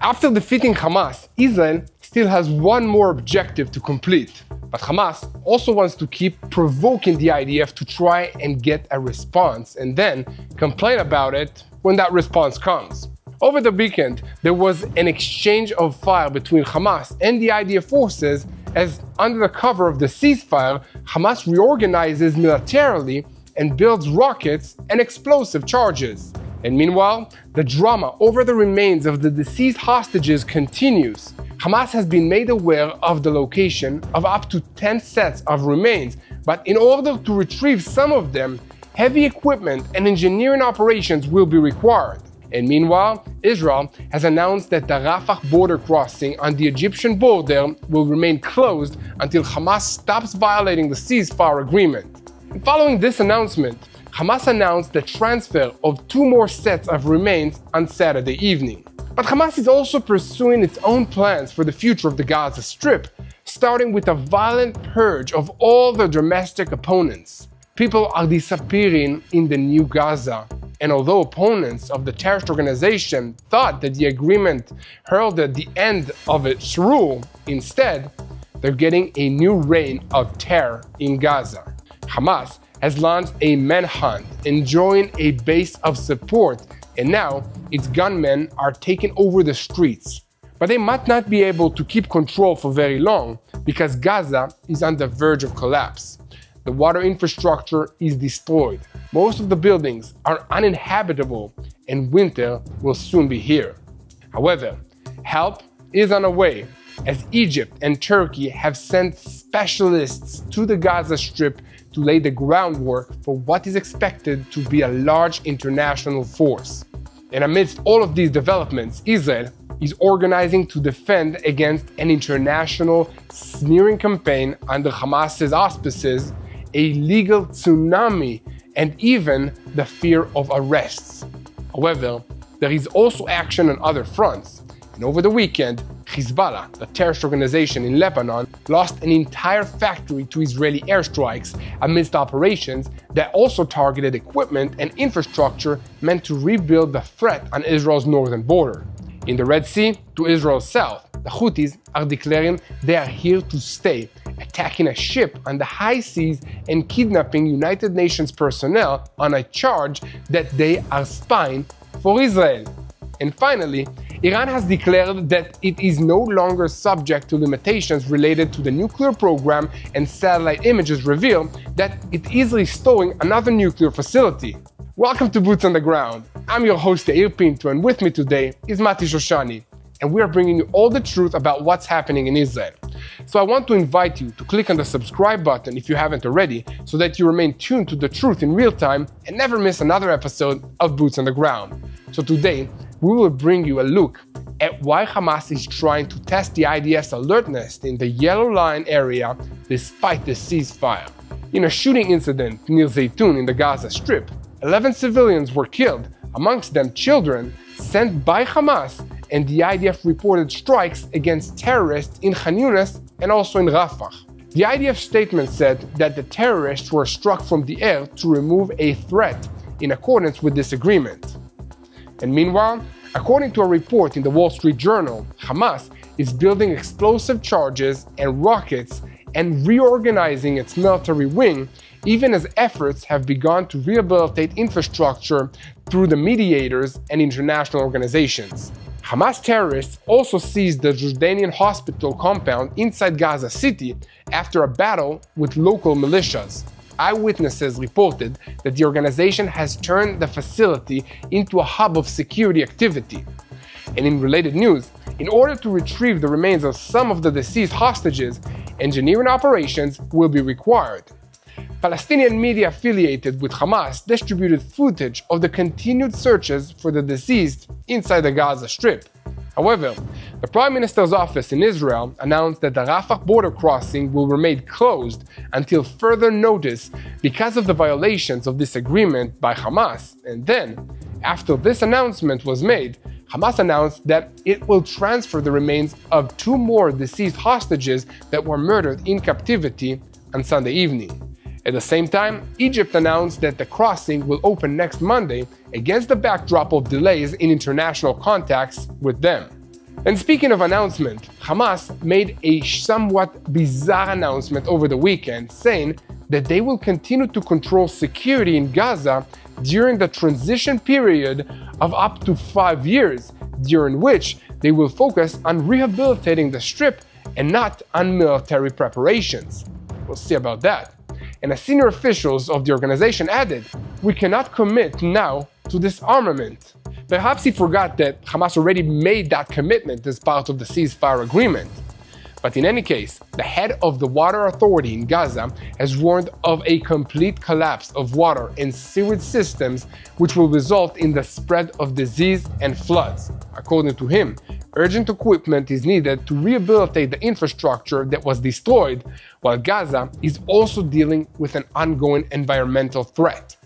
After defeating Hamas, Israel still has one more objective to complete. But Hamas also wants to keep provoking the IDF to try and get a response and then complain about it when that response comes. Over the weekend, there was an exchange of fire between Hamas and the IDF forces as, under the cover of the ceasefire, Hamas reorganizes militarily and builds rockets and explosive charges. And meanwhile, the drama over the remains of the deceased hostages continues. Hamas has been made aware of the location of up to 10 sets of remains, but in order to retrieve some of them, heavy equipment and engineering operations will be required. And meanwhile, Israel has announced that the Rafah border crossing on the Egyptian border will remain closed until Hamas stops violating the ceasefire agreement. And following this announcement, Hamas announced the transfer of 2 more sets of remains on Saturday evening. But Hamas is also pursuing its own plans for the future of the Gaza Strip, starting with a violent purge of all the domestic opponents. People are disappearing in the new Gaza, and although opponents of the terrorist organization thought that the agreement heralded the end of its rule, instead, they're getting a new reign of terror in Gaza. Hamas has launched a manhunt, enjoying a base of support, and now its gunmen are taking over the streets. But they might not be able to keep control for very long because Gaza is on the verge of collapse. The water infrastructure is destroyed. Most of the buildings are uninhabitable, and winter will soon be here. However, help is on the way, as Egypt and Turkey have sent specialists to the Gaza Strip to lay the groundwork for what is expected to be a large international force. And amidst all of these developments, Israel is organizing to defend against an international smearing campaign under Hamas's auspices, a legal tsunami, and even the fear of arrests. However, there is also action on other fronts, and over the weekend, Hezbollah, the terrorist organization in Lebanon, lost an entire factory to Israeli airstrikes amidst operations that also targeted equipment and infrastructure meant to rebuild the threat on Israel's northern border. In the Red Sea to Israel's south, the Houthis are declaring they are here to stay, attacking a ship on the high seas and kidnapping United Nations personnel on a charge that they are spying for Israel. And finally, Iran has declared that it is no longer subject to limitations related to the nuclear program, and satellite images reveal that it is restoring another nuclear facility. Welcome to Boots on the Ground. I'm your host Yair Pinto, and with me today is Shoshani, and we are bringing you all the truth about what's happening in Israel. So I want to invite you to click on the subscribe button if you haven't already, so that you remain tuned to the truth in real time and never miss another episode of Boots on the Ground. So today, we will bring you a look at why Hamas is trying to test the IDF's alertness in the Yellow Line area despite the ceasefire. In a shooting incident near Zaytun in the Gaza Strip, 11 civilians were killed, amongst them children, sent by Hamas, and the IDF reported strikes against terrorists in Khan Yunis and also in Rafah. The IDF statement said that the terrorists were struck from the air to remove a threat in accordance with this agreement. And meanwhile, according to a report in the Wall Street Journal, Hamas is building explosive charges and rockets and reorganizing its military wing, even as efforts have begun to rehabilitate infrastructure through the mediators and international organizations. Hamas terrorists also seized the Jordanian hospital compound inside Gaza City after a battle with local militias. Eyewitnesses reported that the organization has turned the facility into a hub of security activity. And in related news, in order to retrieve the remains of some of the deceased hostages, engineering operations will be required. Palestinian media affiliated with Hamas distributed footage of the continued searches for the deceased inside the Gaza Strip. However, the Prime Minister's office in Israel announced that the Rafah border crossing will remain closed until further notice because of the violations of this agreement by Hamas. And then, after this announcement was made, Hamas announced that it will transfer the remains of 2 more deceased hostages that were murdered in captivity on Sunday evening. At the same time, Egypt announced that the crossing will open next Monday against the backdrop of delays in international contacts with them. And speaking of announcement, Hamas made a somewhat bizarre announcement over the weekend saying that they will continue to control security in Gaza during the transition period of up to 5 years, during which they will focus on rehabilitating the Strip and not on military preparations. We'll see about that. And as senior officials of the organization added, we cannot commit now to disarmament. Perhaps he forgot that Hamas already made that commitment as part of the ceasefire agreement. But in any case, the head of the water authority in Gaza has warned of a complete collapse of water and sewage systems, which will result in the spread of disease and floods. According to him, urgent equipment is needed to rehabilitate the infrastructure that was destroyed, while Gaza is also dealing with an ongoing environmental threat.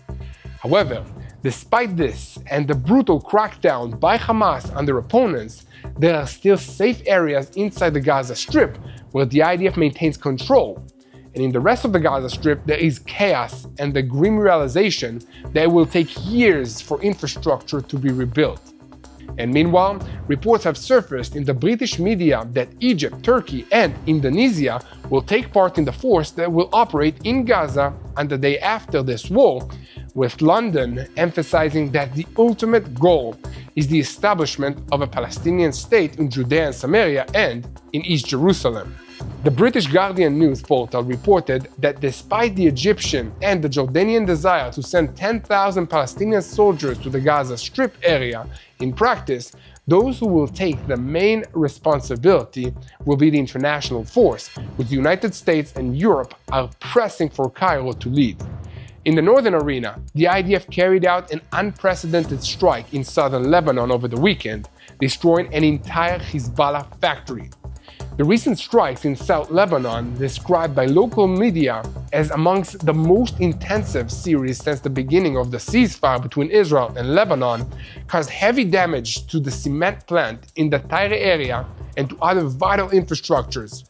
However, despite this and the brutal crackdown by Hamas on their opponents, there are still safe areas inside the Gaza Strip where the IDF maintains control. And in the rest of the Gaza Strip, there is chaos and the grim realization that it will take years for infrastructure to be rebuilt. And meanwhile, reports have surfaced in the British media that Egypt, Turkey, and Indonesia will take part in the force that will operate in Gaza on the day after this war, with London emphasizing that the ultimate goal is the establishment of a Palestinian state in Judea and Samaria and in East Jerusalem. The British Guardian news portal reported that despite the Egyptian and the Jordanian desire to send 10,000 Palestinian soldiers to the Gaza Strip area, in practice, those who will take the main responsibility will be the international force, which the United States and Europe are pressing for Cairo to lead. In the northern arena, the IDF carried out an unprecedented strike in southern Lebanon over the weekend, destroying an entire Hezbollah factory. The recent strikes in South Lebanon, described by local media as amongst the most intensive series since the beginning of the ceasefire between Israel and Lebanon, caused heavy damage to the cement plant in the Tyre area and to other vital infrastructures.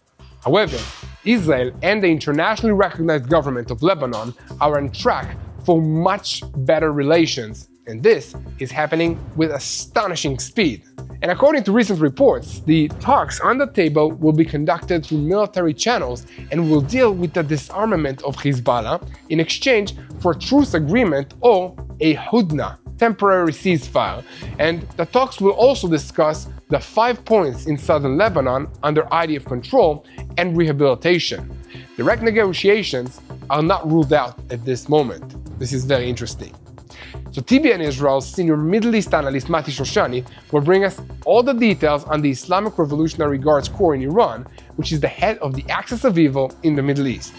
However, Israel and the internationally recognized government of Lebanon are on track for much better relations, and this is happening with astonishing speed. And according to recent reports, the talks on the table will be conducted through military channels and will deal with the disarmament of Hezbollah in exchange for a truce agreement or a hudna, temporary ceasefire. And the talks will also discuss the 5 points in southern Lebanon under IDF control and rehabilitation. Direct negotiations are not ruled out at this moment. This is very interesting. So TBN Israel's senior Middle East analyst Mati Shoshani will bring us all the details on the Islamic Revolutionary Guards Corps in Iran, which is the head of the axis of evil in the Middle East.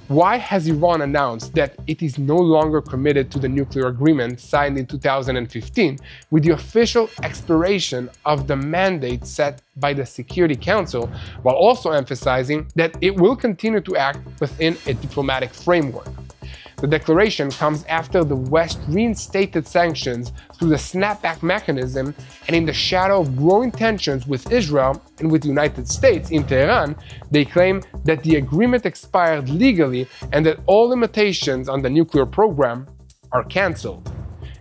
Why has Iran announced that it is no longer committed to the nuclear agreement signed in 2015 with the official expiration of the mandate set by the Security Council, while also emphasizing that it will continue to act within a diplomatic framework? The declaration comes after the West reinstated sanctions through the snapback mechanism and in the shadow of growing tensions with Israel and with the United States in Tehran. They claim that the agreement expired legally and that all limitations on the nuclear program are cancelled.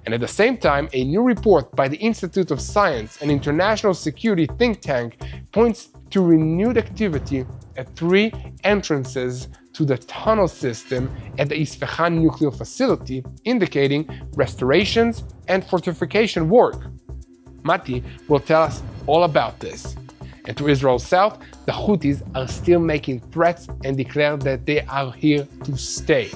And at the same time, a new report by the Institute of Science, an international security think tank, points to renewed activity at 3 entrances to the tunnel system at the Isfahan nuclear facility, indicating restorations and fortification work. Mati will tell us all about this. And to Israel's south, the Houthis are still making threats and declare that they are here to stay.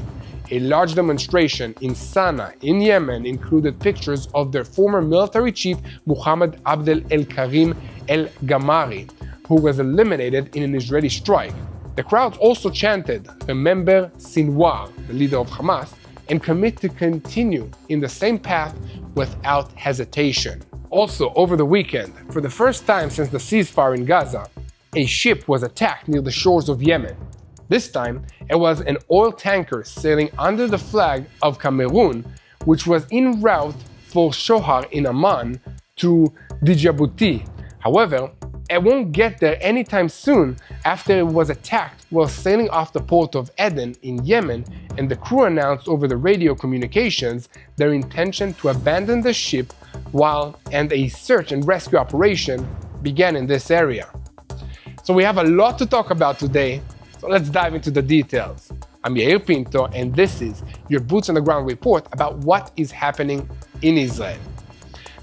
A large demonstration in Sana'a in Yemen included pictures of their former military chief Muhammad Abdel El-Karim El-Gamari, who was eliminated in an Israeli strike. The crowd also chanted, "Remember Sinwar," the leader of Hamas, and commit to continue in the same path without hesitation. Also, over the weekend, for the first time since the ceasefire in Gaza, a ship was attacked near the shores of Yemen. This time, it was an oil tanker sailing under the flag of Cameroon, which was en route for Shohar in Amman to Djibouti. However, it won't get there anytime soon after it was attacked while sailing off the port of Aden in Yemen, and the crew announced over the radio communications their intention to abandon the ship and a search and rescue operation began in this area. So we have a lot to talk about today, so let's dive into the details. I'm Yair Pinto, and this is your Boots on the Ground report about what is happening in Israel.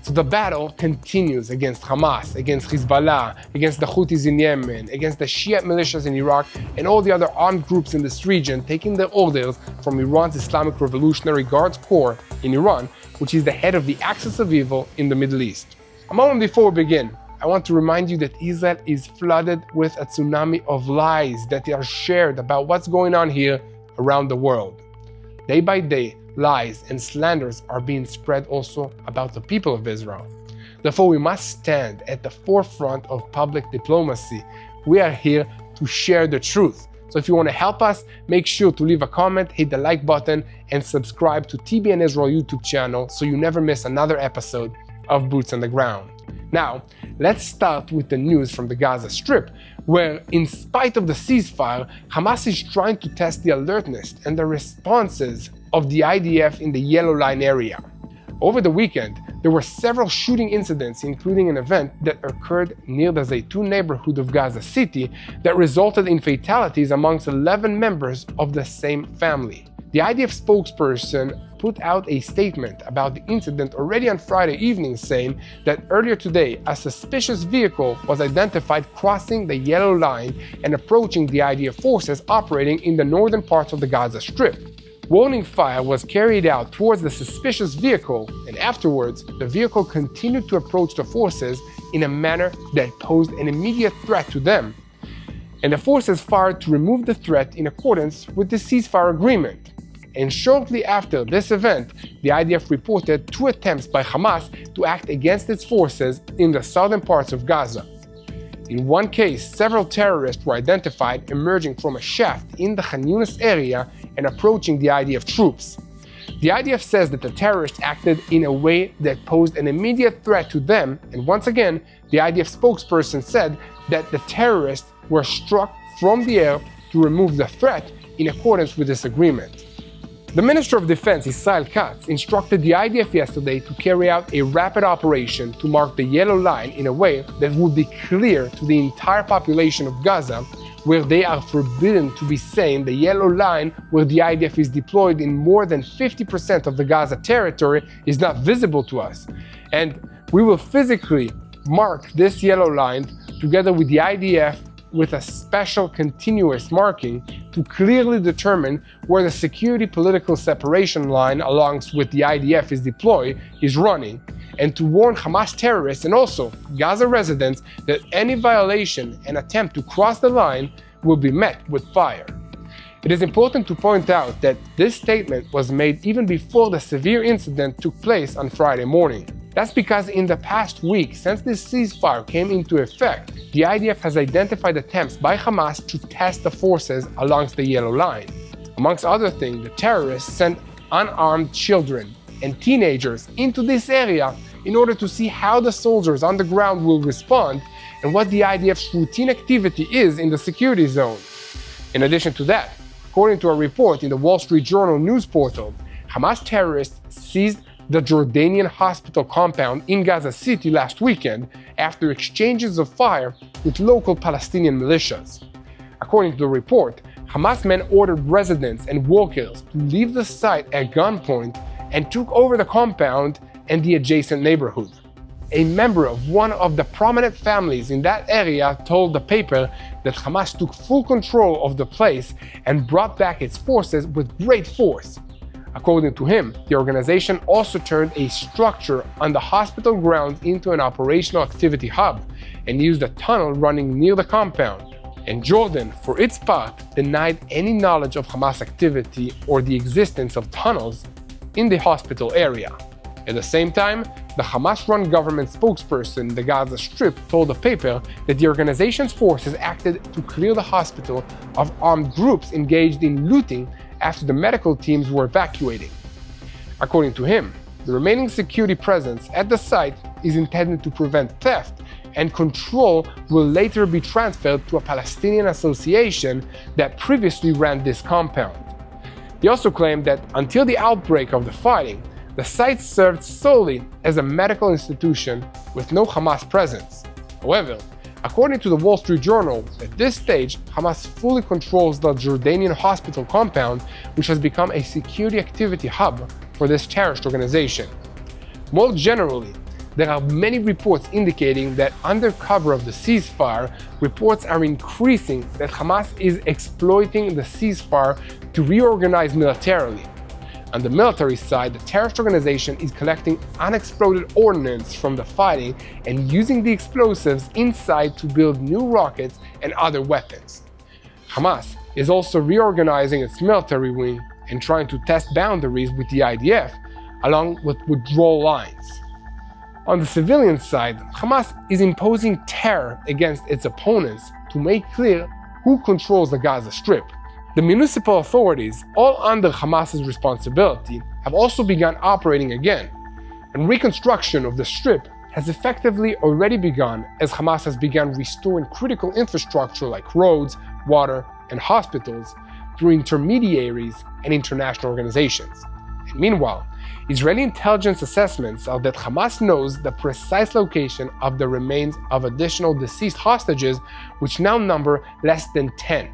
So the battle continues against Hamas, against Hezbollah, against the Houthis in Yemen, against the Shiite militias in Iraq, and all the other armed groups in this region taking their orders from Iran's Islamic Revolutionary Guards Corps in Iran, which is the head of the axis of evil in the Middle East. A moment before we begin, I want to remind you that Israel is flooded with a tsunami of lies that are shared about what's going on here around the world. Day by day, lies and slanders are being spread also about the people of Israel. Therefore, we must stand at the forefront of public diplomacy. We are here to share the truth. So if you want to help us, make sure to leave a comment, hit the like button, and subscribe to TBN Israel YouTube channel so you never miss another episode of Boots on the Ground. Now, let's start with the news from the Gaza Strip, where, in spite of the ceasefire, Hamas is trying to test the alertness and the responses of the IDF in the Yellow Line area. Over the weekend, there were several shooting incidents, including an event that occurred near the Zaytun neighborhood of Gaza City that resulted in fatalities amongst 11 members of the same family. The IDF spokesperson put out a statement about the incident already on Friday evening, saying that earlier today a suspicious vehicle was identified crossing the Yellow Line and approaching the IDF forces operating in the northern parts of the Gaza Strip. Warning fire was carried out towards the suspicious vehicle, and afterwards the vehicle continued to approach the forces in a manner that posed an immediate threat to them, and the forces fired to remove the threat in accordance with the ceasefire agreement. And shortly after this event, the IDF reported 2 attempts by Hamas to act against its forces in the southern parts of Gaza. In one case, several terrorists were identified emerging from a shaft in the Khan Yunis area and approaching the IDF troops. The IDF says that the terrorists acted in a way that posed an immediate threat to them, and once again, the IDF spokesperson said that the terrorists were struck from the air to remove the threat in accordance with this agreement. The Minister of Defense, Israel Katz, instructed the IDF yesterday to carry out a rapid operation to mark the Yellow Line in a way that would be clear to the entire population of Gaza, where they are forbidden to be saying the Yellow Line, where the IDF is deployed in more than 50% of the Gaza territory, is not visible to us. And we will physically mark this Yellow Line together with the IDF with a special continuous marking to clearly determine where the security political separation line along with the IDF is deployed is running, and to warn Hamas terrorists and also Gaza residents that any violation and attempt to cross the line will be met with fire. It is important to point out that this statement was made even before the severe incident took place on Friday morning. That's because in the past week, since this ceasefire came into effect, the IDF has identified attempts by Hamas to test the forces along the Yellow Line. Amongst other things, the terrorists sent unarmed children and teenagers into this area in order to see how the soldiers on the ground will respond and what the IDF's routine activity is in the security zone. In addition to that, according to a report in the Wall Street Journal news portal, Hamas terrorists seized the Jordanian hospital compound in Gaza City last weekend after exchanges of fire with local Palestinian militias. According to the report, Hamas men ordered residents and workers to leave the site at gunpoint and took over the compound and the adjacent neighborhood. A member of one of the prominent families in that area told the paper that Hamas took full control of the place and brought back its forces with great force. According to him, the organization also turned a structure on the hospital grounds into an operational activity hub and used a tunnel running near the compound. And Jordan, for its part, denied any knowledge of Hamas activity or the existence of tunnels in the hospital area. At the same time, the Hamas-run government spokesperson in the Gaza Strip told the paper that the organization's forces acted to clear the hospital of armed groups engaged in looting after the medical teams were evacuating. According to him, the remaining security presence at the site is intended to prevent theft, and control will later be transferred to a Palestinian association that previously ran this compound. He also claimed that until the outbreak of the fighting, the site served solely as a medical institution with no Hamas presence. However, according to the Wall Street Journal, at this stage, Hamas fully controls the Jordanian hospital compound, which has become a security activity hub for this terrorist organization. More generally, there are many reports indicating that under cover of the ceasefire, reports are increasing that Hamas is exploiting the ceasefire to reorganize militarily. On the military side, the terrorist organization is collecting unexploded ordnance from the fighting and using the explosives inside to build new rockets and other weapons. Hamas is also reorganizing its military wing and trying to test boundaries with the IDF, along with withdrawal lines. On the civilian side, Hamas is imposing terror against its opponents to make clear who controls the Gaza Strip. The municipal authorities, all under Hamas's responsibility, have also begun operating again, and reconstruction of the strip has effectively already begun as Hamas has begun restoring critical infrastructure like roads, water, and hospitals through intermediaries and international organizations. And meanwhile, Israeli intelligence assessments are that Hamas knows the precise location of the remains of additional deceased hostages, which now number less than 10.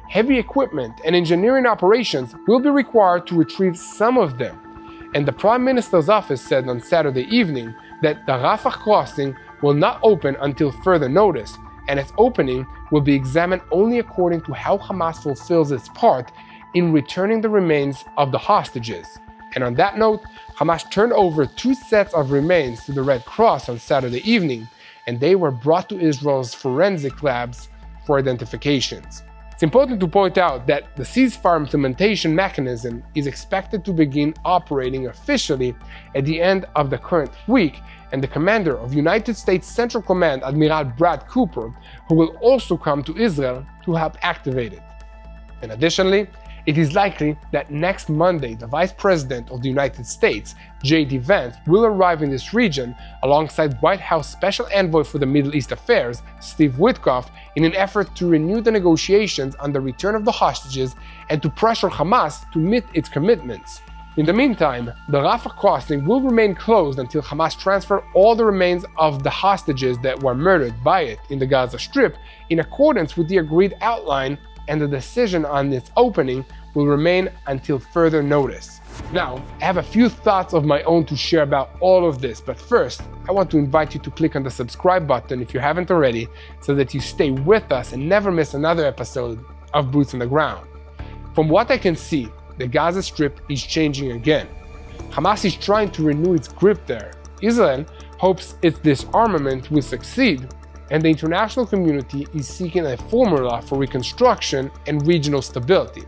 Heavy equipment and engineering operations will be required to retrieve some of them, and the Prime Minister's office said on Saturday evening that the Rafah crossing will not open until further notice, and its opening will be examined only according to how Hamas fulfills its part in returning the remains of the hostages. And on that note, Hamas turned over 2 sets of remains to the Red Cross on Saturday evening, and they were brought to Israel's forensic labs for identifications. It's important to point out that the ceasefire implementation mechanism is expected to begin operating officially at the end of the current week, and the commander of United States Central Command, Admiral Brad Cooper, who will also come to Israel to help activate it. And additionally, it is likely that next Monday, the Vice President of the United States, J.D. Vance, will arrive in this region alongside White House Special Envoy for the Middle East Affairs, Steve Witkoff, in an effort to renew the negotiations on the return of the hostages and to pressure Hamas to meet its commitments. In the meantime, the Rafah crossing will remain closed until Hamas transfers all the remains of the hostages that were murdered by it in the Gaza Strip in accordance with the agreed outline, and the decision on its opening will remain until further notice. Now, I have a few thoughts of my own to share about all of this, but first, I want to invite you to click on the subscribe button if you haven't already, so that you stay with us and never miss another episode of Boots on the Ground. From what I can see, the Gaza Strip is changing again. Hamas is trying to renew its grip there. Israel hopes its disarmament will succeed, and the international community is seeking a formula for reconstruction and regional stability.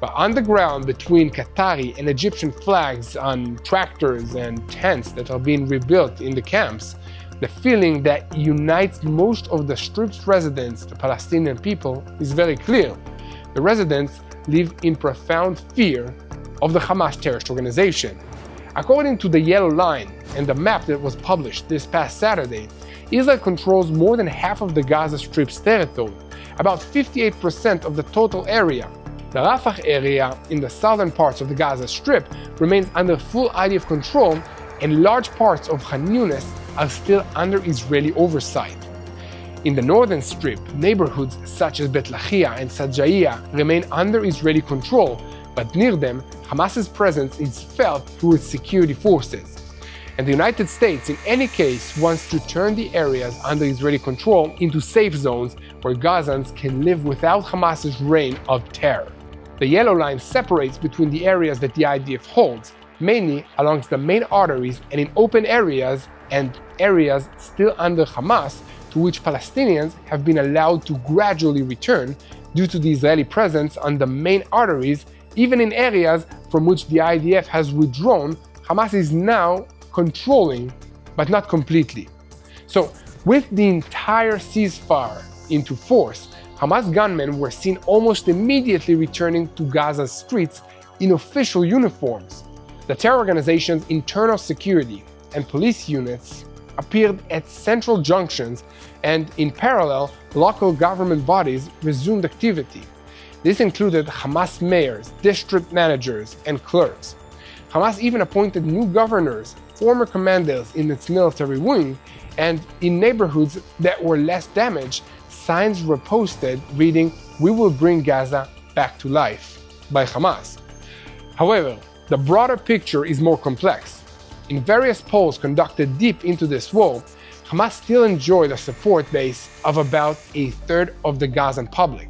But on the ground, between Qatari and Egyptian flags on tractors and tents that are being rebuilt in the camps, the feeling that unites most of the Strip's residents, the Palestinian people, is very clear. The residents live in profound fear of the Hamas terrorist organization. According to the Yellow Line and the map that was published this past Saturday, Israel controls more than half of the Gaza Strip's territory, about 58% of the total area. The Rafah area in the southern parts of the Gaza Strip remains under full IDF control, and large parts of Khan Yunis are still under Israeli oversight. In the northern strip, neighborhoods such as Bet Lahia and Sajaiya remain under Israeli control, but near them, Hamas's presence is felt through its security forces. And the United States, in any case, wants to turn the areas under Israeli control into safe zones where Gazans can live without Hamas's reign of terror. The Yellow Line separates between the areas that the IDF holds, mainly along the main arteries and in open areas, and areas still under Hamas, to which Palestinians have been allowed to gradually return due to the Israeli presence on the main arteries. Even in areas from which the IDF has withdrawn, Hamas is now controlling, but not completely. So, with the entire ceasefire into force, Hamas gunmen were seen almost immediately returning to Gaza's streets in official uniforms. The terror organization's internal security and police units appeared at central junctions, and in parallel, local government bodies resumed activity. This included Hamas mayors, district managers, and clerks. Hamas even appointed new governors, former commanders in its military wing, And in neighborhoods that were less damaged, signs were posted reading, "We will bring Gaza back to life," by Hamas. However, the broader picture is more complex. In various polls conducted deep into this war, Hamas still enjoyed a support base of about a third of the Gazan public.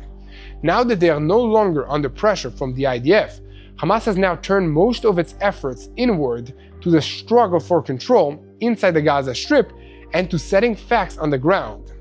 Now that they are no longer under pressure from the IDF, Hamas has now turned most of its efforts inward to the struggle for control inside the Gaza Strip and to setting facts on the ground.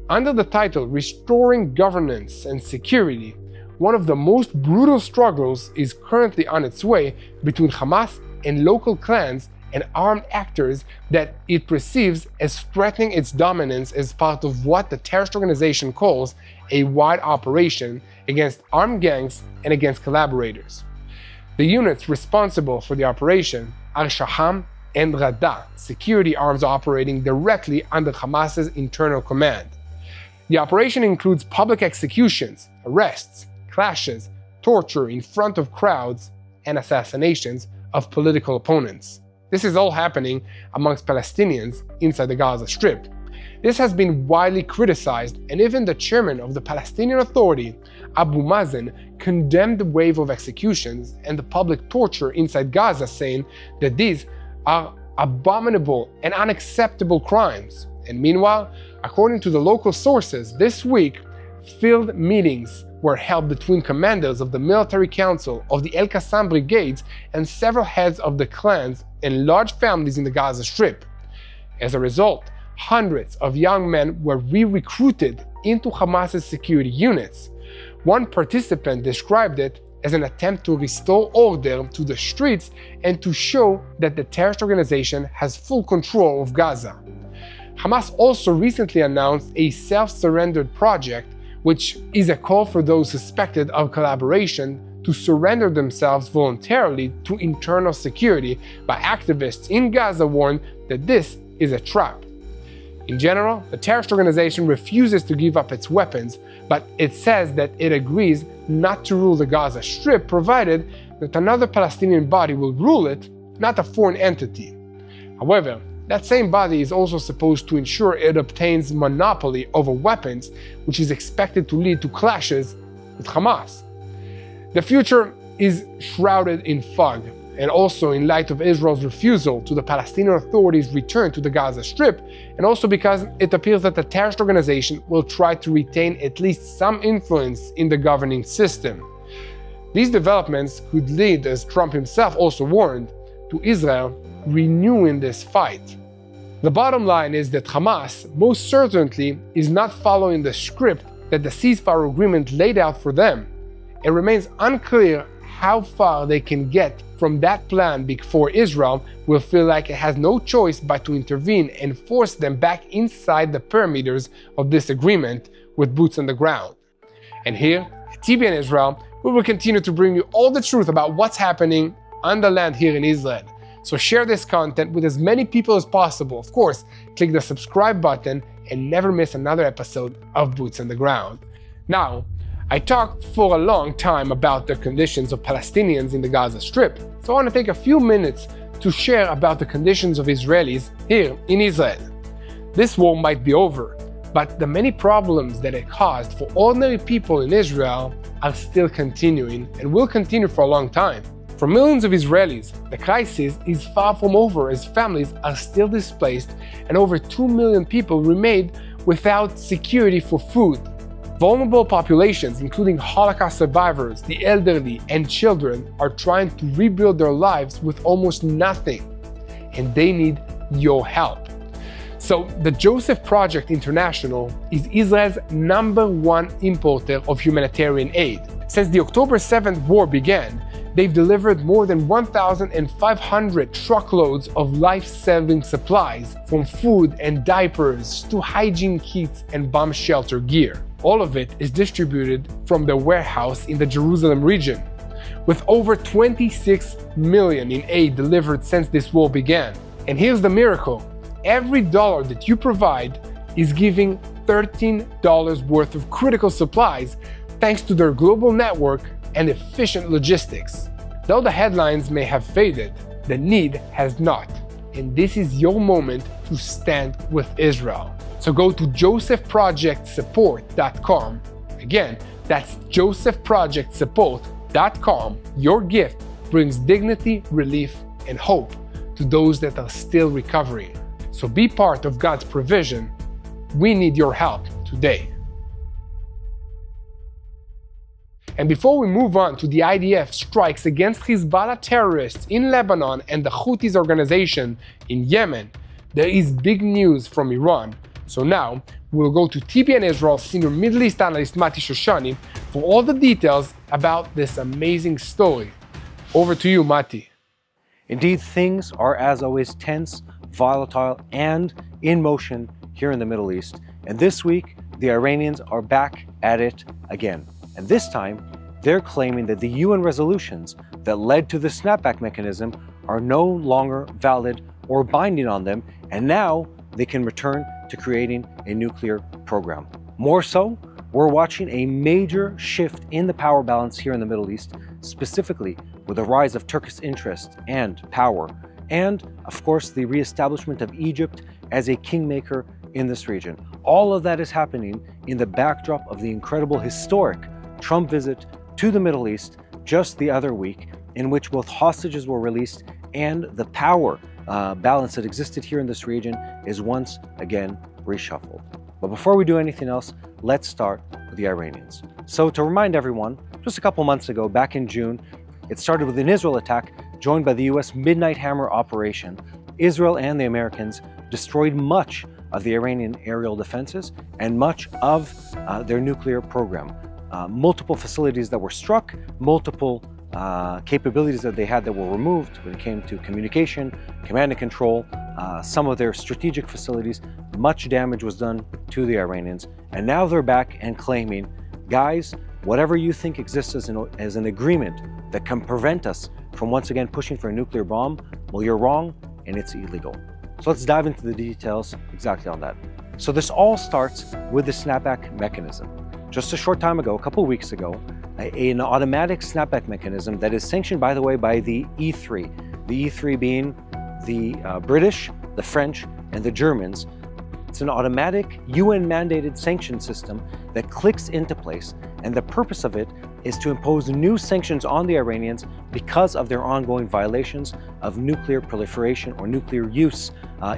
Under the title Restoring Governance and Security, one of the most brutal struggles is currently on its way between Hamas and local clans and armed actors that it perceives as threatening its dominance as part of what the terrorist organization calls a wide operation against armed gangs and against collaborators. The units responsible for the operation are Shaham and Rada, security arms operating directly under Hamas's internal command. The operation includes public executions, arrests, clashes, torture in front of crowds, and assassinations of political opponents. This is all happening amongst Palestinians inside the Gaza Strip. This has been widely criticized, and even the chairman of the Palestinian Authority, Abu Mazen, condemned the wave of executions and the public torture inside Gaza, saying that these are abominable and unacceptable crimes. And meanwhile, according to the local sources, this week, field meetings were held between commanders of the military council of the El Qassam brigades and several heads of the clans and large families in the Gaza Strip. As a result, hundreds of young men were re-recruited into Hamas's security units. One participant described it as an attempt to restore order to the streets and to show that the terrorist organization has full control of Gaza. Hamas also recently announced a self-surrender project, which is a call for those suspected of collaboration to surrender themselves voluntarily to internal security, but activists in Gaza warn that this is a trap. In general, the terrorist organization refuses to give up its weapons, but it says that it agrees not to rule the Gaza Strip provided that another Palestinian body will rule it, not a foreign entity. However, that same body is also supposed to ensure it obtains monopoly over weapons, which is expected to lead to clashes with Hamas. The future is shrouded in fog, and also in light of Israel's refusal to the Palestinian Authority's return to the Gaza Strip, and also because it appears that the terrorist organization will try to retain at least some influence in the governing system. These developments could lead, as Trump himself also warned, to Israel renewing this fight. The bottom line is that Hamas most certainly is not following the script that the ceasefire agreement laid out for them. It remains unclear how far they can get from that plan before Israel will feel like it has no choice but to intervene and force them back inside the perimeters of this agreement with boots on the ground. And here at TBN Israel, we will continue to bring you all the truth about what's happening on the land here in Israel. So share this content with as many people as possible. Of course, click the subscribe button and never miss another episode of Boots on the Ground. Now, I talked for a long time about the conditions of Palestinians in the Gaza Strip, so I want to take a few minutes to share about the conditions of Israelis here in Israel. This war might be over, but the many problems that it caused for ordinary people in Israel are still continuing and will continue for a long time. For millions of Israelis, the crisis is far from over as families are still displaced and over 2 million people remain without security for food. Vulnerable populations, including Holocaust survivors, the elderly, and children, are trying to rebuild their lives with almost nothing, and they need your help. So, the Joseph Project International is Israel's #1 importer of humanitarian aid. Since the October 7th war began, they've delivered more than 1,500 truckloads of life-saving supplies, from food and diapers to hygiene kits and bomb shelter gear. All of it is distributed from the warehouse in the Jerusalem region, with over 26 million in aid delivered since this war began. And here's the miracle. Every dollar that you provide is giving $13 worth of critical supplies thanks to their global network and efficient logistics. Though the headlines may have faded, the need has not. and this is your moment to stand with Israel. So go to josephprojectsupport.com. Again, that's josephprojectsupport.com. Your gift brings dignity, relief, and hope to those that are still recovering. So be part of God's provision. We need your help today. And before we move on to the IDF strikes against Hezbollah terrorists in Lebanon and the Houthis organization in Yemen, there is big news from Iran. So now, we'll go to TBN Israel senior Middle East analyst Mati Shoshani for all the details about this amazing story. Over to you, Mati. Indeed, things are as always tense, volatile, and in motion here in the Middle East. And this week, the Iranians are back at it again. And this time, they're claiming that the UN resolutions that led to the snapback mechanism are no longer valid or binding on them, and now they can return to creating a nuclear program. More so, we're watching a major shift in the power balance here in the Middle East, specifically with the rise of Turkish interest and power, and of course the reestablishment of Egypt as a kingmaker in this region. All of that is happening in the backdrop of the incredible historic Trump visit to the Middle East just the other week, in which both hostages were released and the power balance that existed here in this region is once again reshuffled. But before we do anything else, let's start with the Iranians. So to remind everyone, just a couple months ago, back in June, it started with an Israel attack joined by the US Midnight Hammer operation. Israel and the Americans destroyed much of the Iranian aerial defenses and much of their nuclear program. Multiple facilities that were struck, multiple capabilities that they had that were removed when it came to communication, command and control, some of their strategic facilities. Much damage was done to the Iranians, and now they're back and claiming, guys, whatever you think exists as an agreement that can prevent us from once again pushing for a nuclear bomb, well, you're wrong and it's illegal. So let's dive into the details exactly on that. So this all starts with the snapback mechanism. Just a short time ago, a couple weeks ago, an automatic snapback mechanism that is sanctioned, by the way, by the E3. The E3 being the British, the French, and the Germans. It's an automatic UN-mandated sanction system that clicks into place, and the purpose of it is to impose new sanctions on the Iranians because of their ongoing violations of nuclear proliferation or nuclear use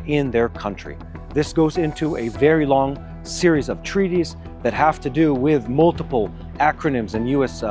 in their country. This goes into a very long series of treaties that have to do with multiple acronyms and US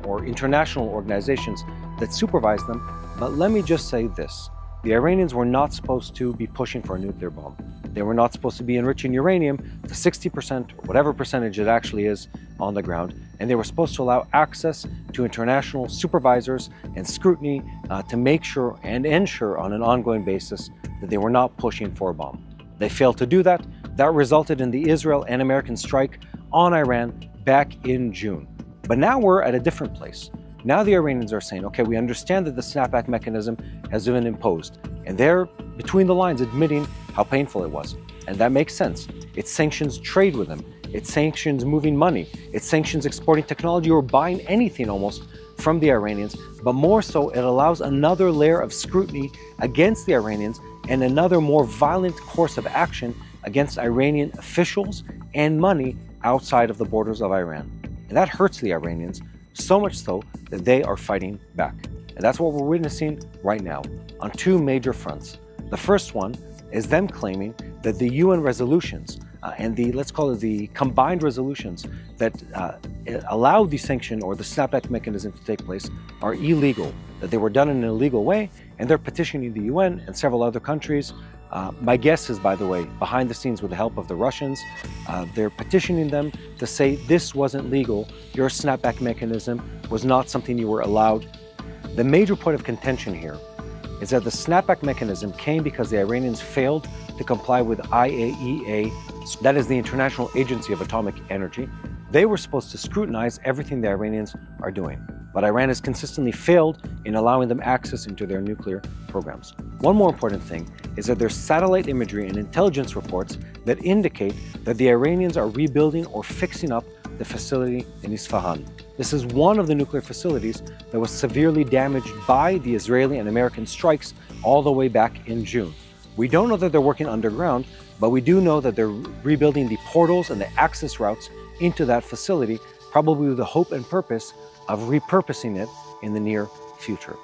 or international organizations that supervise them. But let me just say this. The Iranians were not supposed to be pushing for a nuclear bomb. They were not supposed to be enriching uranium to 60% or whatever percentage it actually is on the ground. And they were supposed to allow access to international supervisors and scrutiny to make sure and ensure on an ongoing basis that they were not pushing for a bomb. They failed to do that. That resulted in the Israel and American strike on Iran back in June. But now we're at a different place. Now the Iranians are saying, okay, we understand that the snapback mechanism has been imposed, and they're between the lines admitting how painful it was. And that makes sense. It sanctions trade with them. It sanctions moving money. It sanctions exporting technology or buying anything almost from the Iranians. But more so, it allows another layer of scrutiny against the Iranians and another more violent course of action against Iranian officials and money outside of the borders of Iran. And that hurts the Iranians, so much so that they are fighting back. And that's what we're witnessing right now on two major fronts. The first one is them claiming that the UN resolutions and the, let's call it the combined resolutions that allow the sanction or the snapback mechanism to take place are illegal, that they were done in an illegal way, and they're petitioning the UN and several other countries. My guess is, by the way, behind the scenes with the help of the Russians, they're petitioning them to say this wasn't legal, your snapback mechanism was not something you were allowed. The major point of contention here is that the snapback mechanism came because the Iranians failed to comply with IAEA, that is the International Agency of Atomic Energy. They were supposed to scrutinize everything the Iranians are doing, but Iran has consistently failed in allowing them access into their nuclear programs. One more important thing is that there's satellite imagery and intelligence reports that indicate that the Iranians are rebuilding or fixing up the facility in Isfahan. This is one of the nuclear facilities that was severely damaged by the Israeli and American strikes all the way back in June. We don't know that they're working underground, but we do know that they're rebuilding the portals and the access routes into that facility, probably with the hope and purpose of repurposing it in the near future.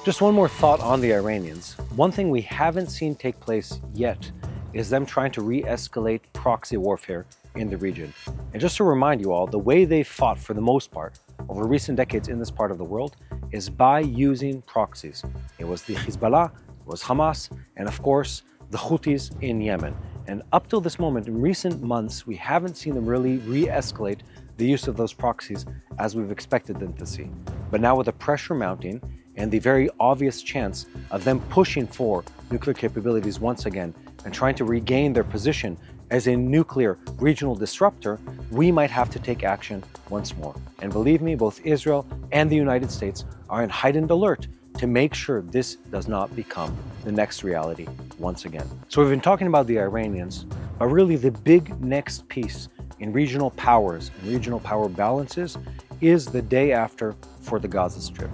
Just one more thought on the Iranians. One thing we haven't seen take place yet is them trying to re-escalate proxy warfare in the region. And just to remind you all, the way they fought for the most part over recent decades in this part of the world is by using proxies. It was the Hezbollah, it was Hamas, and of course, the Houthis in Yemen. And up till this moment, in recent months, we haven't seen them really re-escalate the use of those proxies as we've expected them to see. But now with the pressure mounting and the very obvious chance of them pushing for nuclear capabilities once again and trying to regain their position as a nuclear regional disruptor, we might have to take action once more. And believe me, both Israel and the United States are in heightened alert to make sure this does not become the next reality once again. So we've been talking about the Iranians, but really the big next piece in regional powers and regional power balances is the day after for the Gaza Strip.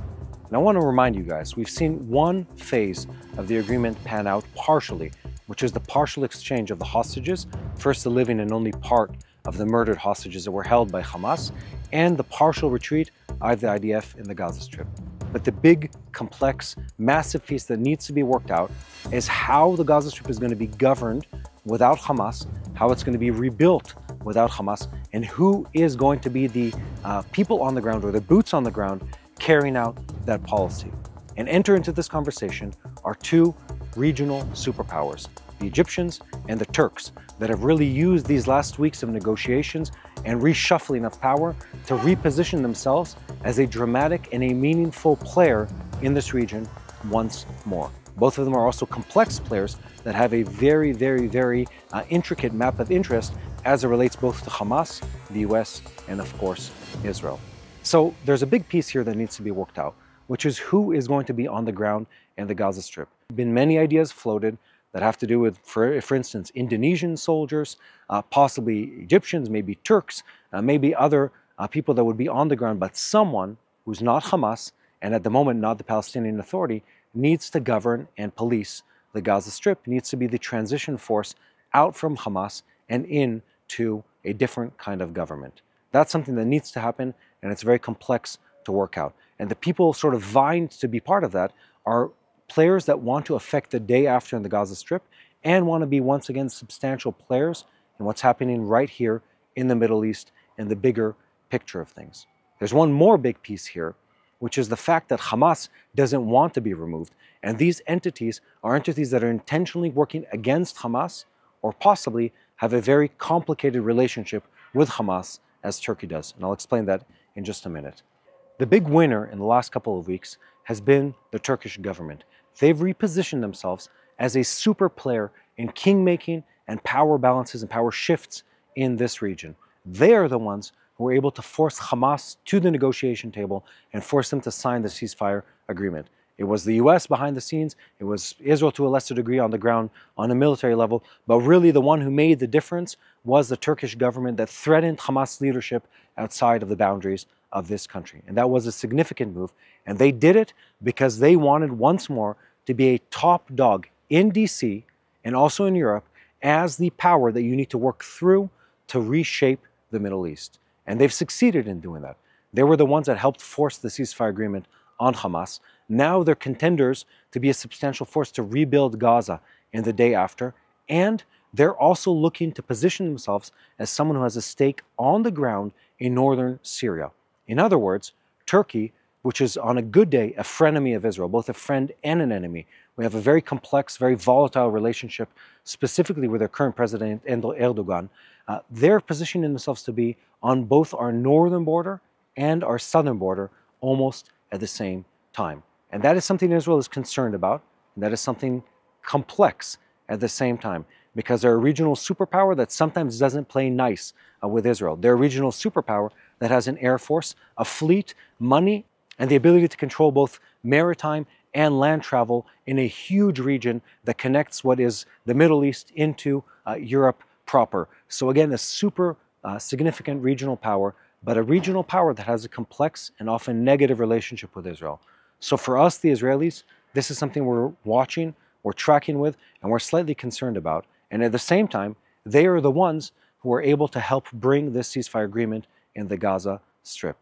And I want to remind you guys, we've seen one phase of the agreement pan out partially, which is the partial exchange of the hostages, first the living and only part of the murdered hostages that were held by Hamas, and the partial retreat of the IDF in the Gaza Strip. But the big, complex, massive piece that needs to be worked out is how the Gaza Strip is going to be governed without Hamas, how it's going to be rebuilt without Hamas, and who is going to be the people on the ground or the boots on the ground carrying out that policy. And enter into this conversation are two regional superpowers, the Egyptians and the Turks, that have really used these last weeks of negotiations and reshuffling of power to reposition themselves as a dramatic and a meaningful player in this region once more. Both of them are also complex players that have a very, very, very intricate map of interest as it relates both to Hamas, the US, and of course, Israel. So there's a big piece here that needs to be worked out, which is who is going to be on the ground in the Gaza Strip. There have been many ideas floated that have to do with, for instance, Indonesian soldiers, possibly Egyptians, maybe Turks, maybe other people that would be on the ground, but someone who's not Hamas, and at the moment not the Palestinian Authority, needs to govern and police the Gaza Strip, needs to be the transition force out from Hamas and into a different kind of government. That's something that needs to happen, and it's very complex to work out. And the people sort of vying to be part of that are players that want to affect the day after in the Gaza Strip and want to be once again substantial players in what's happening right here in the Middle East in the bigger picture of things. There's one more big piece here, which is the fact that Hamas doesn't want to be removed. And these entities are entities that are intentionally working against Hamas or possibly have a very complicated relationship with Hamas as Turkey does. And I'll explain that in just a minute. The big winner in the last couple of weeks has been the Turkish government. They've repositioned themselves as a super player in king-making and power balances and power shifts in this region. They are the ones who were able to force Hamas to the negotiation table and force them to sign the ceasefire agreement. It was the US behind the scenes, it was Israel to a lesser degree on the ground on a military level, but really the one who made the difference was the Turkish government that threatened Hamas leadership outside of the boundaries of this country. And that was a significant move. And they did it because they wanted once more to be a top dog in DC and also in Europe as the power that you need to work through to reshape the Middle East. And they've succeeded in doing that. They were the ones that helped force the ceasefire agreement on Hamas. Now they're contenders to be a substantial force to rebuild Gaza in the day after. And they're also looking to position themselves as someone who has a stake on the ground in northern Syria. In other words, Turkey, which is on a good day a frenemy of Israel, both a friend and an enemy. We have a very complex, very volatile relationship, specifically with their current president, Erdogan. They're positioning themselves to be on both our northern border and our southern border almost at the same time. And that is something Israel is concerned about, and that is something complex at the same time, because they're a regional superpower that sometimes doesn't play nice with Israel. They're a regional superpower that has an air force, a fleet, money, and the ability to control both maritime and land travel in a huge region that connects what is the Middle East into Europe proper. So again, a super significant regional power, but a regional power that has a complex and often negative relationship with Israel. So for us, the Israelis, this is something we're watching, we're tracking with and we're slightly concerned about. And at the same time, they are the ones who are able to help bring this ceasefire agreement in the Gaza Strip.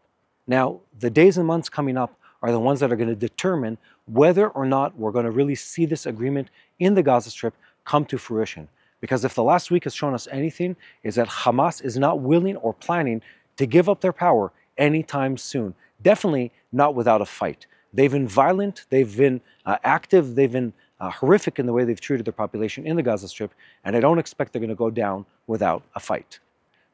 Now, the days and months coming up are the ones that are going to determine whether or not we're going to really see this agreement in the Gaza Strip come to fruition. Because if the last week has shown us anything, is that Hamas is not willing or planning to give up their power anytime soon. Definitely not without a fight. They've been violent, they've been active, they've been horrific in the way they've treated their population in the Gaza Strip, and I don't expect they're going to go down without a fight.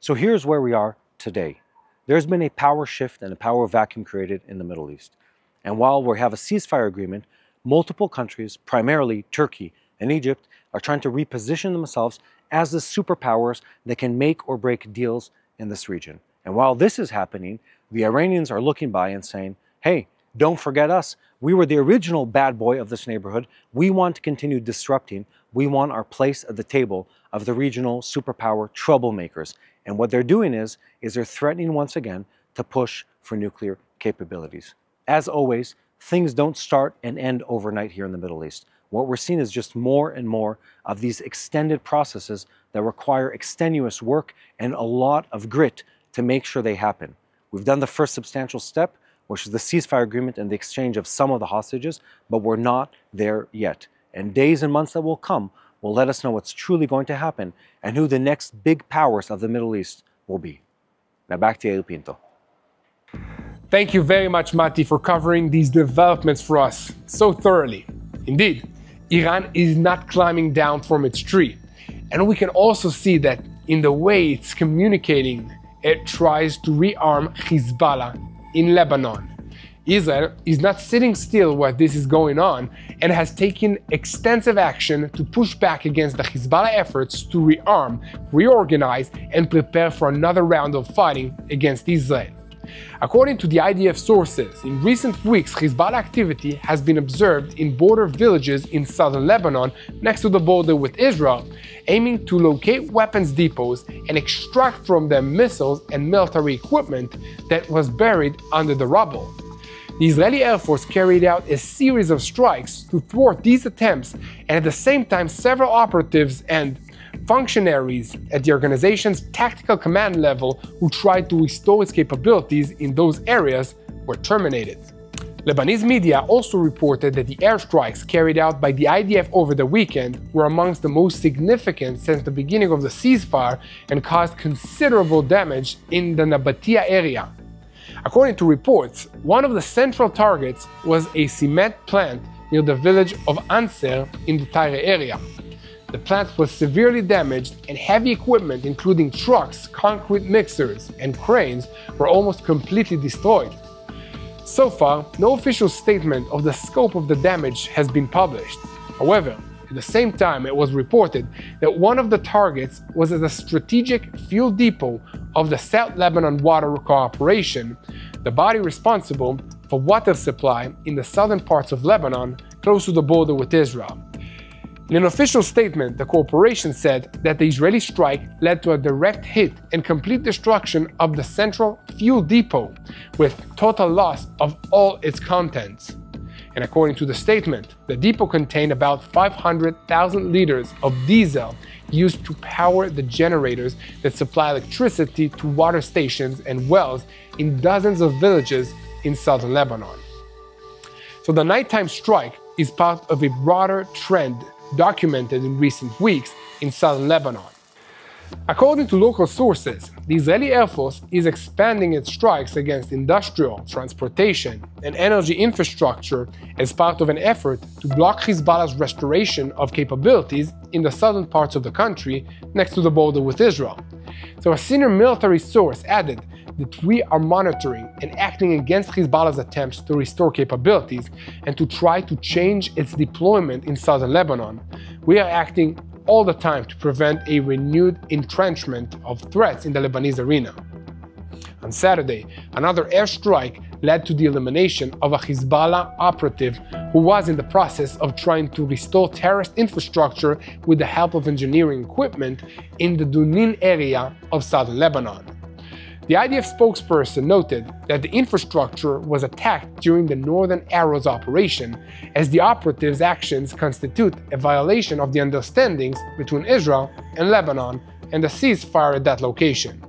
So here's where we are today. There's been a power shift and a power vacuum created in the Middle East. And while we have a ceasefire agreement, multiple countries, primarily Turkey and Egypt, are trying to reposition themselves as the superpowers that can make or break deals in this region. And while this is happening, the Iranians are looking by and saying, hey, don't forget us. We were the original bad boy of this neighborhood. We want to continue disrupting. We want our place at the table of the regional superpower troublemakers. And what they're doing is they're threatening once again to push for nuclear capabilities. As always, things don't start and end overnight here in the Middle East. What we're seeing is just more and more of these extended processes that require extenuous work and a lot of grit to make sure they happen. We've done the first substantial step, which is the ceasefire agreement and the exchange of some of the hostages, but we're not there yet. And days and months that will come will let us know what's truly going to happen and who the next big powers of the Middle East will be. Now back to Yair Pinto. Thank you very much, Mati, for covering these developments for us so thoroughly. Indeed, Iran is not climbing down from its tree. And we can also see that in the way it's communicating, it tries to rearm Hezbollah in Lebanon. Israel is not sitting still while this is going on and has taken extensive action to push back against the Hezbollah efforts to rearm, reorganize, and prepare for another round of fighting against Israel. According to the IDF sources, in recent weeks, Hezbollah activity has been observed in border villages in southern Lebanon next to the border with Israel, aiming to locate weapons depots and extract from them missiles and military equipment that was buried under the rubble. The Israeli Air Force carried out a series of strikes to thwart these attempts, and at the same time several operatives and functionaries at the organization's tactical command level who tried to restore its capabilities in those areas were terminated. Lebanese media also reported that the airstrikes carried out by the IDF over the weekend were amongst the most significant since the beginning of the ceasefire and caused considerable damage in the Nabatea area. According to reports, one of the central targets was a cement plant near the village of Anser in the Tyre area. The plant was severely damaged and heavy equipment including trucks, concrete mixers, and cranes were almost completely destroyed. So far, no official statement of the scope of the damage has been published. However, at the same time, it was reported that one of the targets was at a strategic fuel depot of the South Lebanon Water Corporation, the body responsible for water supply in the southern parts of Lebanon, close to the border with Israel. In an official statement, the corporation said that the Israeli strike led to a direct hit and complete destruction of the central fuel depot, with total loss of all its contents. And according to the statement, the depot contained about 500,000 liters of diesel used to power the generators that supply electricity to water stations and wells in dozens of villages in southern Lebanon. So the nighttime strike is part of a broader trend documented in recent weeks in southern Lebanon. According to local sources, the Israeli Air Force is expanding its strikes against industrial, transportation, and energy infrastructure as part of an effort to block Hezbollah's restoration of capabilities in the southern parts of the country next to the border with Israel. So a senior military source added that we are monitoring and acting against Hezbollah's attempts to restore capabilities and to try to change its deployment in southern Lebanon. We are acting all the time to prevent a renewed entrenchment of threats in the Lebanese arena. On Saturday, another airstrike led to the elimination of a Hezbollah operative who was in the process of trying to restore terrorist infrastructure with the help of engineering equipment in the Dunin area of southern Lebanon. The IDF spokesperson noted that the infrastructure was attacked during the Northern Arrows operation, as the operatives' actions constitute a violation of the understandings between Israel and Lebanon and the ceasefire at that location.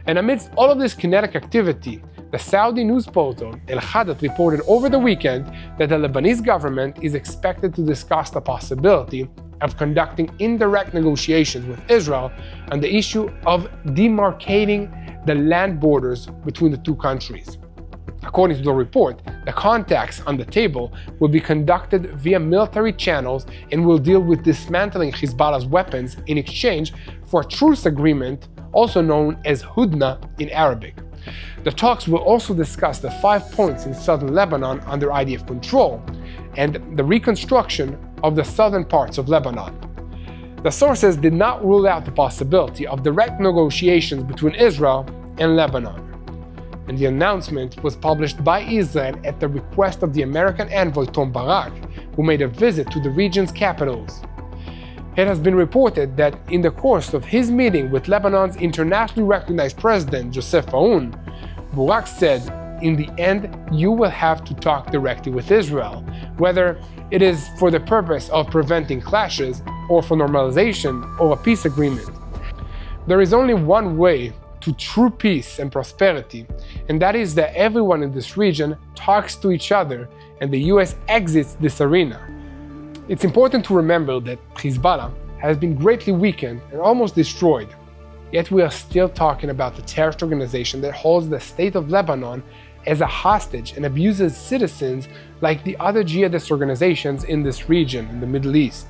And amidst all of this kinetic activity, the Saudi news portal El Hadat reported over the weekend that the Lebanese government is expected to discuss the possibility of conducting indirect negotiations with Israel on the issue of demarcating the land borders between the two countries. According to the report, the contacts on the table will be conducted via military channels and will deal with dismantling Hezbollah's weapons in exchange for a truce agreement, also known as Hudna in Arabic. The talks will also discuss the 5 points in southern Lebanon under IDF control and the reconstruction of the southern parts of Lebanon. The sources did not rule out the possibility of direct negotiations between Israel and Lebanon. And the announcement was published by Israel at the request of the American envoy Tom Barak, who made a visit to the region's capitals. It has been reported that in the course of his meeting with Lebanon's internationally recognized president, Joseph Aoun, Barak said, "In the end, you will have to talk directly with Israel, whether it is for the purpose of preventing clashes or for normalization or a peace agreement. There is only one way to true peace and prosperity, and that is that everyone in this region talks to each other and the US exits this arena." It's important to remember that Hezbollah has been greatly weakened and almost destroyed. Yet we are still talking about the terrorist organization that holds the state of Lebanon as a hostage and abuses citizens like the other jihadist organizations in this region in the Middle East.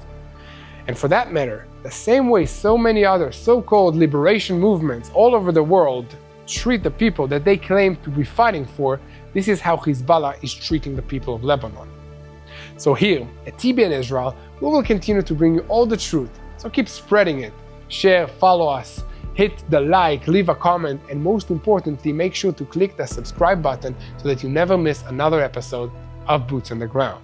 And for that matter, the same way so many other so-called liberation movements all over the world treat the people that they claim to be fighting for, this is how Hezbollah is treating the people of Lebanon. So here, at TBN Israel, we will continue to bring you all the truth, so keep spreading it. Share, follow us, hit the like, leave a comment, and most importantly, make sure to click the subscribe button so that you never miss another episode of Boots on the Ground.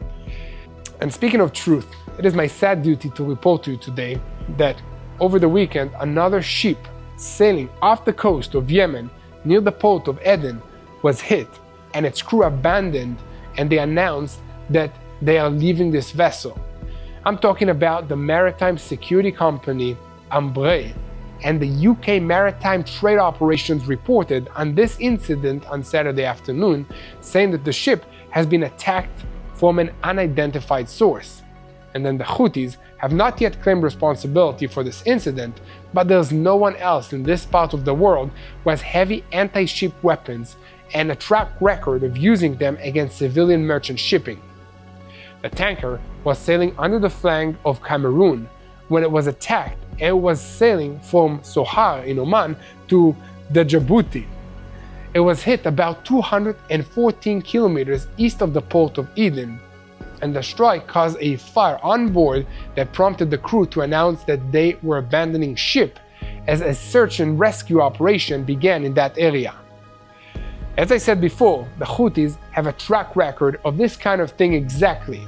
And speaking of truth, it is my sad duty to report to you today that over the weekend, another ship sailing off the coast of Yemen near the port of Aden was hit and its crew abandoned, and they announced that they are leaving this vessel. I'm talking about the maritime security company Ambre, and the UK Maritime Trade Operations reported on this incident on Saturday afternoon, saying that the ship has been attacked from an unidentified source. And then the Houthis have not yet claimed responsibility for this incident, but there's no one else in this part of the world who has heavy anti-ship weapons and a track record of using them against civilian merchant shipping. The tanker was sailing under the flag of Cameroon when it was attacked, and it was sailing from Sohar in Oman to the Djibouti. It was hit about 214 kilometers east of the port of Eden, and the strike caused a fire on board that prompted the crew to announce that they were abandoning ship as a search and rescue operation began in that area. As I said before, the Houthis have a track record of this kind of thing exactly,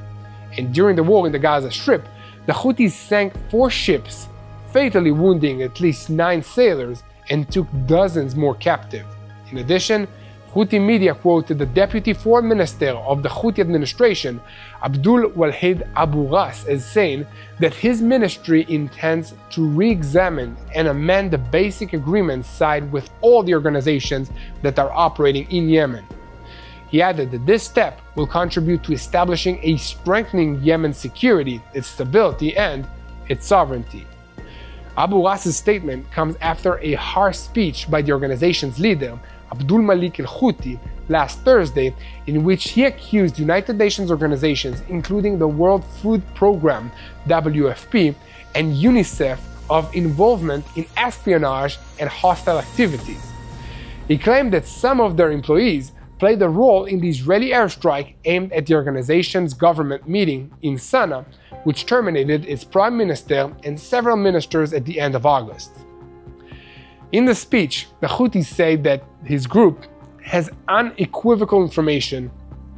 and during the war in the Gaza Strip, the Houthis sank 4 ships, fatally wounding at least 9 sailors and took dozens more captive. In addition, Houthi media quoted the Deputy Foreign Minister of the Houthi administration, Abdul Wahid Abu Ras, as saying that his ministry intends to re-examine and amend the basic agreements signed with all the organizations that are operating in Yemen. He added that this step will contribute to establishing a strengthening Yemen's security, its stability, and its sovereignty. Abu Ras's statement comes after a harsh speech by the organization's leader, Abdul Malik al-Houthi, last Thursday, in which he accused United Nations organizations, including the World Food Programme, WFP, and UNICEF, of involvement in espionage and hostile activities. He claimed that some of their employees played a role in the Israeli airstrike aimed at the organization's government meeting in Sana'a, which terminated its prime minister and several ministers at the end of August. In the speech, the Houthis say that his group has unequivocal information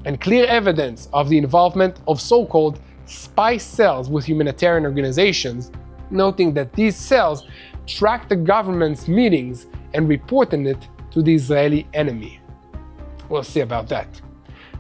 and clear evidence of the involvement of so-called spy cells with humanitarian organizations, noting that these cells track the government's meetings and report on it to the Israeli enemy. We'll see about that.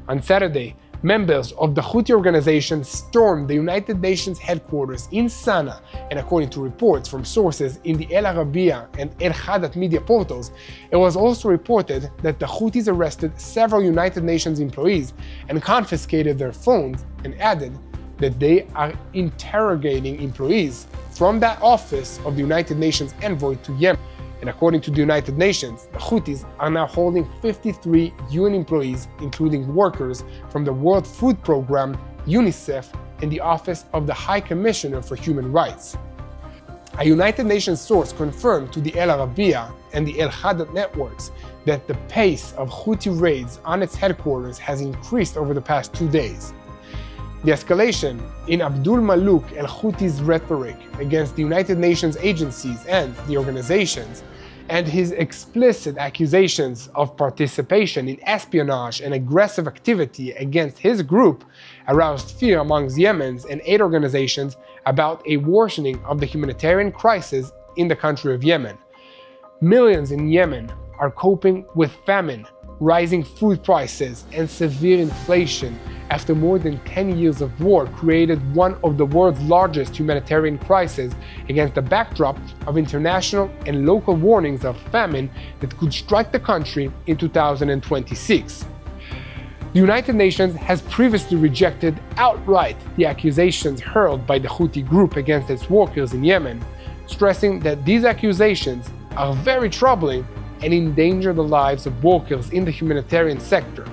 On Saturday, members of the Houthi organization stormed the United Nations headquarters in Sana'a, and according to reports from sources in the El Arabiya and El Hadat media portals, it was also reported that the Houthis arrested several United Nations employees and confiscated their phones, and added that they are interrogating employees from that office of the United Nations envoy to Yemen. And according to the United Nations, the Houthis are now holding 53 UN employees, including workers from the World Food Programme, UNICEF, and the Office of the High Commissioner for Human Rights. A United Nations source confirmed to the El Arabiya and the El Hadat networks that the pace of Houthi raids on its headquarters has increased over the past 2 days. The escalation in Abdul Maluk el-Houthi's rhetoric against the United Nations agencies and the organizations, and his explicit accusations of participation in espionage and aggressive activity against his group, aroused fear amongst Yemen's and aid organizations about a worsening of the humanitarian crisis in the country of Yemen. Millions in Yemen are coping with famine, rising food prices, and severe inflation after more than 10 years of war created one of the world's largest humanitarian crises against the backdrop of international and local warnings of famine that could strike the country in 2026. The United Nations has previously rejected outright the accusations hurled by the Houthi group against its workers in Yemen, stressing that these accusations are very troubling and endanger the lives of workers in the humanitarian sector.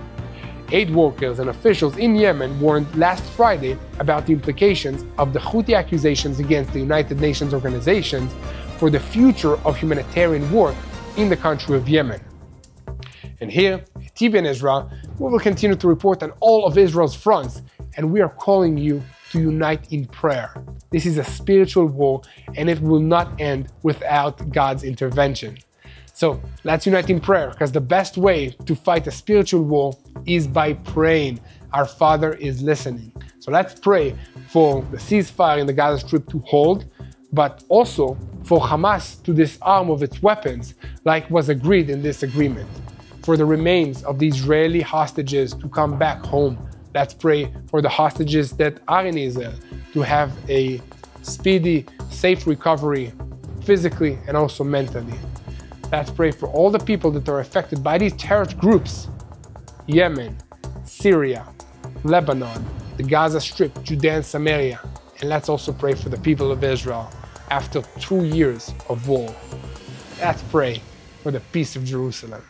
Aid workers and officials in Yemen warned last Friday about the implications of the Houthi accusations against the United Nations organizations for the future of humanitarian work in the country of Yemen. And here at TBN Israel, we will continue to report on all of Israel's fronts, and we are calling you to unite in prayer. This is a spiritual war, and it will not end without God's intervention. So let's unite in prayer, because the best way to fight a spiritual war is by praying. Our Father is listening. So let's pray for the ceasefire in the Gaza Strip to hold, but also for Hamas to disarm of its weapons, like was agreed in this agreement. For the remains of the Israeli hostages to come back home. Let's pray for the hostages that are in Israel to have a speedy, safe recovery, physically and also mentally. Let's pray for all the people that are affected by these terrorist groups: Yemen, Syria, Lebanon, the Gaza Strip, Judea and Samaria. And let's also pray for the people of Israel after 2 years of war. Let's pray for the peace of Jerusalem.